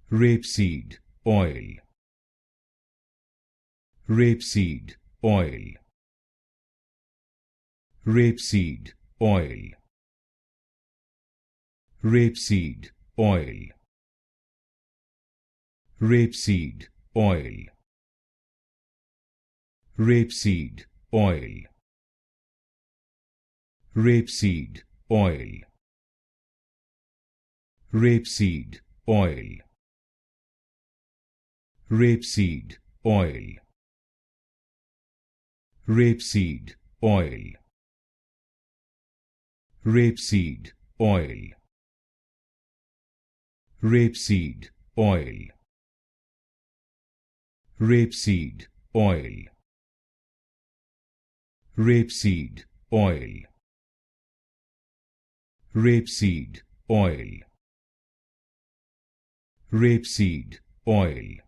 Rapeseed Oil. Rapeseed Oil. Rapeseed Oil. Rapeseed Oil. Rapeseed Oil. Rapeseed Oil. Rapeseed Oil. Rapeseed Oil. Rapeseed Oil. Rapeseed Oil. Rapeseed Oil. Rapeseed Oil. Rapeseed Oil. Rapeseed Oil. Rapeseed Oil. Rapeseed Oil.